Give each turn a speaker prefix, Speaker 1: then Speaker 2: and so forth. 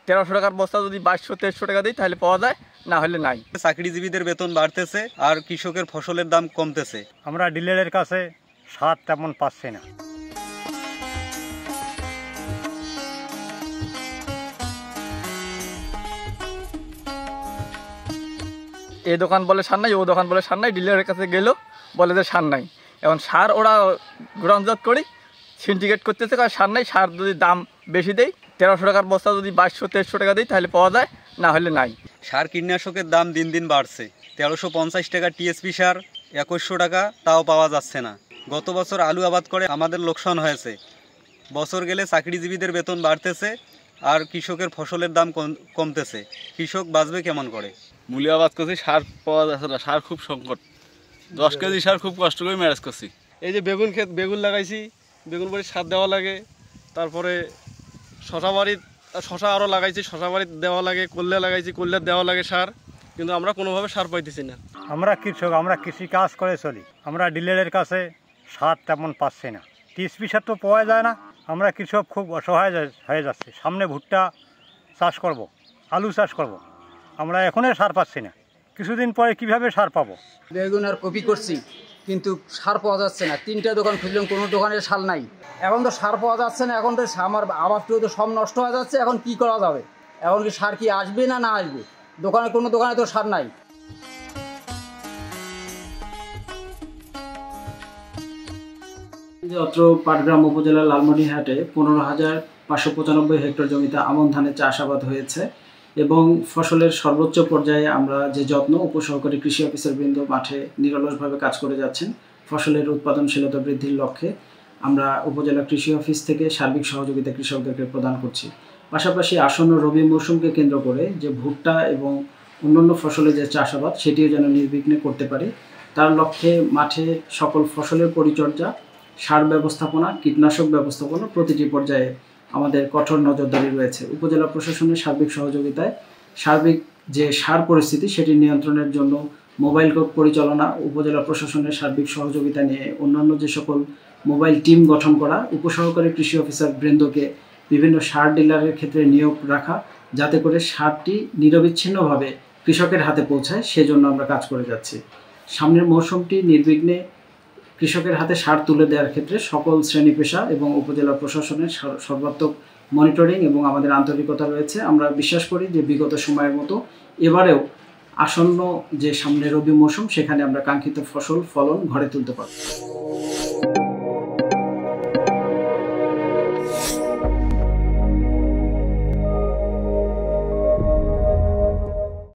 Speaker 1: 1300 টাকার বস্তা যদি 2200-2300 টাকা দিই তাহলে পাওয়া যায়, না হলে নাই।
Speaker 2: চাকরিজীবীদের বেতন বাড়তেছে আর কৃষকের ফসলের দাম কমতেছে।
Speaker 3: আমরা ডিলারের কাছে সার তেমন পাচ্ছি না।
Speaker 1: এই দোকান বলে সার নাই, ও দোকান বলে সার নাই, ডিলারের কাছে গেলেও বলে যে সার নাই। এখন সার ওরা গ্রহণজাত করি সিন্ডিকেট করতেছে, কারণ সার নাই। সার যদি দাম বেশি দেয়, 1300 টাকার বস্তা যদি 2200-2300 টাকা দিই তাহলে পাওয়া যায়, না হলে নাই।
Speaker 2: সার কীটনাশকের দাম দিন দিন বাড়ছে। 1350 টাকা টিএসপি সার, 2100 টাকা তাও পাওয়া যাচ্ছে না। গত বছর আলু আবাদ করে আমাদের লোকসান হয়েছে। বছর গেলে চাকরিজীবীদের বেতন বাড়তেছে আর কৃষকের ফসলের দাম কমতেছে। কৃষক বাঁচবে কেমন করে?
Speaker 4: মূল্য আবাদ করছি, সার পাওয়া যাচ্ছে না, সার খুব সংকট। 10 কেজি সার খুব কষ্ট করে ম্যানেজ করছি।
Speaker 5: এই যে বেগুন লাগাইছি, বেগুন বাড়ির সার দেওয়া লাগে, তারপরে শশা আরও লাগাইছি, শশা বাড়ির দেওয়া লাগে, করলে লাগাইছি, করলে দেওয়া লাগে সার, কিন্তু আমরা কোনোভাবে সার পাইতেছি না।
Speaker 3: আমরা কৃষক, আমরা কৃষি কাজ করে চলি। আমরা ডিলারের কাছে সার তেমন পাচ্ছি না, টিএসপি সার তো পাওয়া যায় না। আমরা কৃষক খুব অসহায় হয়ে যাচ্ছে। সামনে ভুট্টা চাষ করব, আলু চাষ করব, আমরা এখনই সার পাচ্ছি না। কিছুদিন পরে কিভাবে সার পাবো?
Speaker 6: বেগুন আর কপি করছি, কিন্তু সার পাওয়া যাচ্ছে না। 3টা দোকান খুঁজলাম, কোনো দোকানে সার নাই। এখন তো সার পাওয়া যাচ্ছে না, এখন তো আমার আবাদটিও তো সব নষ্ট হয়ে যাচ্ছে। এখন কি করা যাবে? এখন কি সার কি আসবে না না আসবে? কোনো দোকানে তো সার নাই।
Speaker 7: অত্র পাটগ্রাম উপজেলার লালমনিরহাটে 15,595 হেক্টর জমিতে আমন ধানের চাষাবাদ হয়েছে এবং ফসলের সর্বোচ্চ পর্যায়ে আমরা যে যত্ন উপসহকারী কৃষি অফিসার বৃন্দ মাঠে নিরলসভাবে কাজ করে যাচ্ছেন ফসলের উৎপাদনশীলতা বৃদ্ধির লক্ষ্যে। আমরা উপজেলা কৃষি অফিস থেকে সার্বিক সহযোগিতা কৃষকদেরকে প্রদান করছি। পাশাপাশি আসন্ন রবি মৌসুমকে কেন্দ্র করে যে ভুট্টা এবং অন্যান্য ফসলের যে চাষাবাদ সেটিও যেন নির্বিঘ্নে করতে পারি, তার লক্ষ্যে মাঠে সকল ফসলের পরিচর্যা, সার ব্যবস্থাপনা, কীটনাশক ব্যবস্থাপনা প্রতিটি পর্যায়ে আমাদের কঠোর নজরদারি রয়েছে। উপজেলা প্রশাসনের সার্বিক সহযোগিতায় সার্বিক যে সার পরিস্থিতি সেটি নিয়ন্ত্রণের জন্য মোবাইল কোর্ট পরিচালনা, উপজেলা প্রশাসনের সার্বিক সহযোগিতা নিয়ে অন্যান্য যে সকল মোবাইল টিম গঠন করা, উপসহকারী কৃষি অফিসার বৃন্দকে বিভিন্ন সার ডিলারের ক্ষেত্রে নিয়োগ রাখা, যাতে করে সারটি নিরবিচ্ছিন্নভাবে কৃষকের হাতে পৌঁছায়, সেজন্য আমরা কাজ করে যাচ্ছি। সামনের মৌসুমটি নির্বিঘ্নে কৃষকের হাতে সার তুলে দেওয়ার ক্ষেত্রে সকল শ্রেণী পেশা এবং উপজেলা প্রশাসনের সর্বাত্মক মনিটরিং এবং আমাদের আন্তরিকতা রয়েছে। আমরা বিশ্বাস করি যে বিগত সময়ের মতো এবারেও আসন্ন যে সামনে রবি মৌসুম সেখানে আমরা কাঙ্ক্ষিত ফলন ঘরে তুলতে পারব।